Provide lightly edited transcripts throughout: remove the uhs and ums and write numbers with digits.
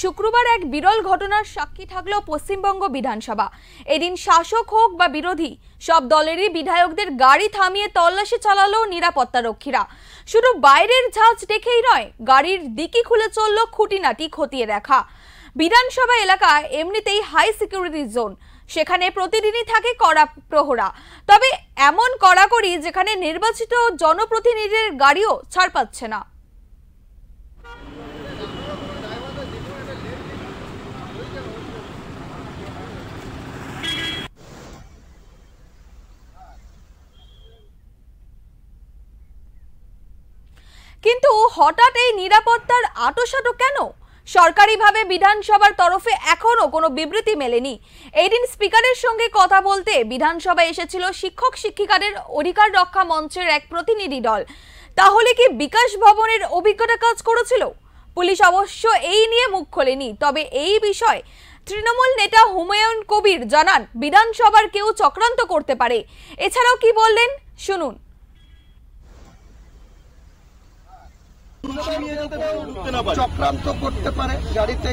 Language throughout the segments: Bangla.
শুক্রবার এক বিরল ঘটনার সাক্ষী থাকলো পশ্চিমবঙ্গ বিধানসভা। এদিন শাসক হোক বা বিরোধী সব দলেরই বিধায়কদের গাড়ি থামিয়ে তল্লাশি চালালো নিরাপত্তারক্ষীরা। শুধু বাইরের ঝাঁজ দেখেই নয়, গাড়ির ডিকি খুলে চলল খুঁটিনাটি খতিয়ে দেখা। বিধানসভা এলাকা এমনিতেই হাই সিকিউরিটি জোন, সেখানে প্রতিদিনই থাকে কড়া প্রহরা। তবে এমন কড়াকড়ি যেখানে নির্বাচিত জনপ্রতিনিধিদের গাড়িও ছাড় পাচ্ছে না। কিন্তু হঠাৎ এই নিরাপত্তার আঁটোসাঁটো কেন? সরকারিভাবে বিধানসভার তরফে এখনো কোনো বিবৃতি মেলেনি। এদিন স্পিকারের সঙ্গে কথা বলতে বিধানসভায় এসেছিল শিক্ষক শিক্ষিকাদের অধিকার রক্ষা মঞ্চের এক প্রতিনিধি দল। তাহলে কি বিকাশ ভবনের অভিজ্ঞতা কাজ করেছিল? পুলিশ অবশ্য এই নিয়ে মুখ খোলেনি। তবে এই বিষয়ে তৃণমূল নেতা হুমায়ুন কবির জানান, বিধানসভার কেউ চক্রান্ত করতে পারে। এছাড়াও কি বললেন শুনুন। চক্রান্ত করতে পারে গাড়িতে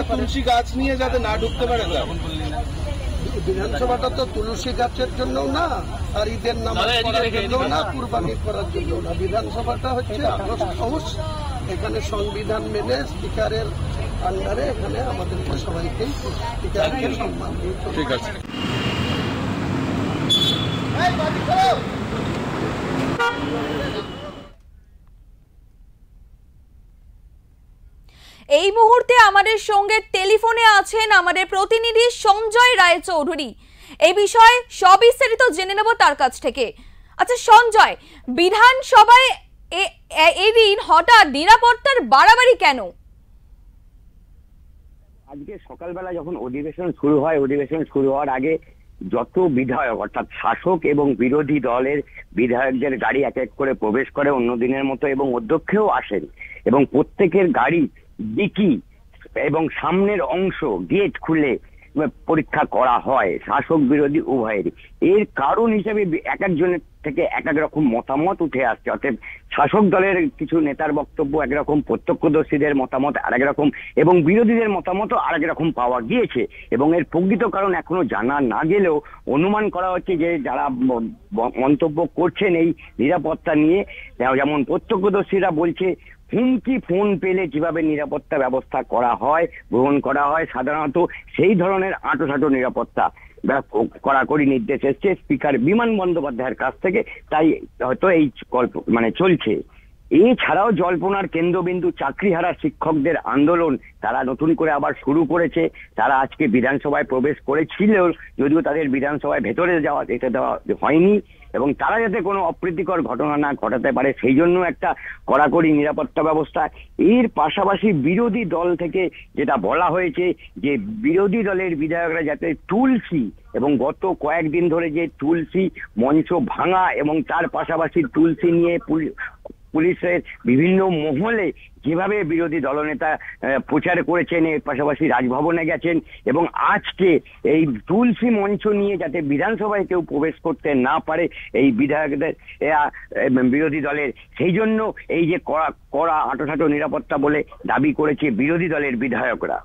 তুলসী গাছ নিয়ে যাতে না ঢুকতে পারে। বিধানসভাটা তো তুলসী গাছের জন্য না, আর ঈদের নামাজ পড়ার জন্য না, কুরবানি করার জন্য না। বিধানসভাটা হচ্ছে হাউস। এখানে সংবিধান মেনে স্পিকারের আন্ডারে এখানে আমাদেরকে সবাইকেই স্পিকারকে সম্মান দিতে হবে। ঠিক আছে। এই মুহূর্তে আমাদের সঙ্গে টেলিফোনে আছেন আমাদের প্রতিনিধি সঞ্জয় রায়চৌধুরী। এই বিষয়ে সবিস্তারিত জেনে নেব তার কাছ থেকে। আচ্ছা সঞ্জয়, বিধানসভায় এদিন হঠাৎ নিরাপত্তার বাড়াবাড়ি কেন? আজকে সকালবেলা যখন অধিবেশন শুরু হয়, অধিবেশন শুরু হওয়ার আগে যত বিধায়ক অর্থাৎ শাসক এবং বিরোধী দলের বিধায়কদের গাড়ি এক এক করে প্রবেশ করে অন্য দিনের মতো, এবং অধ্যক্ষেও আসেন, এবং প্রত্যেকের গাড়ি ডিকি এবং সামনের অংশ গেট খুলে পরীক্ষা করা হয় শাসক বিরোধী উভয়েরই। এর কারণ হিসেবে এক একজনের থেকে এক এক রকম মতামত উঠে আসছে। অর্থাৎ শাসক দলের কিছু নেতার বক্তব্য একরকম, প্রত্যক্ষদর্শীদের মতামত আরেক রকম, এবং বিরোধীদের মতামতও আরেক রকম পাওয়া গিয়েছে। এবং এর প্রকৃত কারণ এখনো জানা না গেলেও অনুমান করা হচ্ছে যে যারা মন্তব্য করছেন এই নিরাপত্তা নিয়ে, যেমন প্রত্যক্ষদর্শীরা বলছে হুমকি ফোন পেলে যেভাবে নিরাপত্তা ব্যবস্থা করা হয়, গ্রহণ করা হয়, সাধারণত সেই ধরনের আঁটোসাঁটো নিরাপত্তা কড়াকড়ি নির্দেশ এসছে স্পিকার বিমান বন্দ্যোপাধ্যায়ের কাছ থেকে। তাই হয়তো এই গল্প চলছে। এছাড়াও জল্পনার কেন্দ্রবিন্দু চাকরিহারা শিক্ষকদের আন্দোলন, তারা নতুন করে আবার শুরু করেছে। তারা আজকে বিধানসভায় প্রবেশ করেছিল, যদিও তাদের বিধানসভায় ভেতরে যেতে দেওয়া হয়নি, এবং তারা যাতে কোনো অপ্রীতিকর ঘটনা না ঘটাতে পারে সেই জন্য একটা কড়াকড়ি নিরাপত্তা ব্যবস্থা। এর পাশাপাশি বিরোধী দল থেকে যেটা বলা হয়েছে যে বিরোধী দলের বিধায়করা যাতে তুলসী এবং গত কয়েকদিন ধরে যে তুলসী মঞ্চ ভাঙা এবং তার পাশাপাশি তুলসী নিয়ে পুলিশের বিভিন্ন মহলে যেভাবে বিরোধী দলনেতা প্রচার করেছেন, এর পাশাপাশি রাজভবনে গেছেন, এবং আজকে এই তুলসী মঞ্চ নিয়ে যাতে বিধানসভায় কেউ প্রবেশ করতে না পারে এই বিধায়কদের বিরোধী দলের, সেই জন্য এই যে কড়া আঁটোসাঁটো নিরাপত্তা বলে দাবি করেছে বিরোধী দলের বিধায়করা।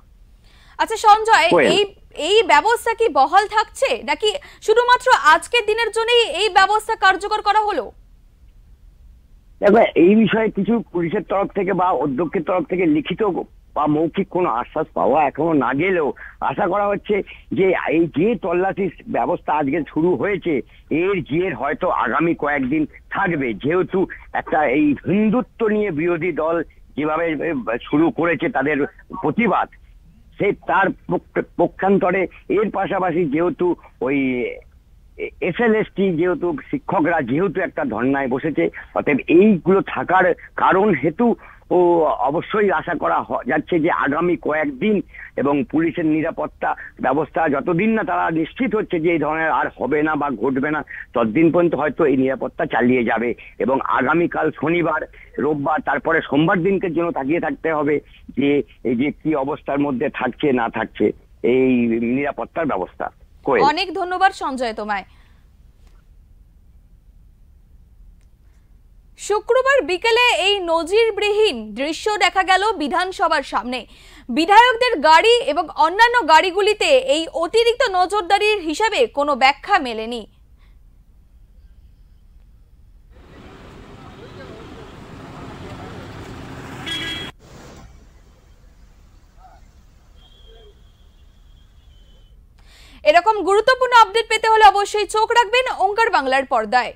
আচ্ছা সঞ্জয়, এই ব্যবস্থা কি বহাল থাকছে নাকি শুধুমাত্র আজকের দিনের জন্যই এই ব্যবস্থা কার্যকর করা হলো? এবার এই বিষয়ে কিছু পুলিশের তরফ থেকে বা অধ্যক্ষের তরফ থেকে লিখিত বা মৌখিক কোনো আশ্বাস পাওয়া এখনো না গেলেও আশা করা হচ্ছে যে এই যে তল্লাশি ব্যবস্থা আজকে শুরু হয়েছে এর জের হয়তো আগামী কয়েকদিন থাকবে। যেহেতু একটা এই হিন্দুত্ব নিয়ে বিরোধী দল যেভাবে শুরু করেছে তাদের প্রতিবাদ, সে তার পক্ষান্তরে এর পাশাপাশি যেহেতু ওই এসএলএসটি যেহেতু শিক্ষকরা যেহেতু একটা ধর্নায় বসেছে, অতএব এইগুলো থাকার কারণ হেতু ও অবশ্যই আশা করা যাচ্ছে যে আগামী কয়েকদিন এবং পুলিশের নিরাপত্তা ব্যবস্থা যতদিন না তারা নিশ্চিত হচ্ছে যে এই ধরনের আর হবে না বা ঘটবে না, ততদিন পর্যন্ত হয়তো এই নিরাপত্তা চালিয়ে যাবে। এবং আগামীকাল শনিবার, রোববার, তারপরে সোমবার দিনকে জন্য তাকিয়ে থাকতে হবে যে এই যে কি অবস্থার মধ্যে থাকছে না থাকছে এই নিরাপত্তার ব্যবস্থা। অনেক ধন্যবাদ সঞ্জয় তোমায়। শুক্রবার বিকেলে এই নজিরবিহীন দৃশ্য দেখা গেল বিধানসভার সামনে। বিধায়কদের গাড়ি এবং অন্যান্য গাড়িগুলিতে এই অতিরিক্ত নজরদারির হিসাবে কোনো ব্যাখ্যা মেলেনি। এরকম গুরুত্বপূর্ণ আপডেট পেতে হলে অবশ্যই চোখ রাখবেন ওঙ্কার বাংলার পর্দায়।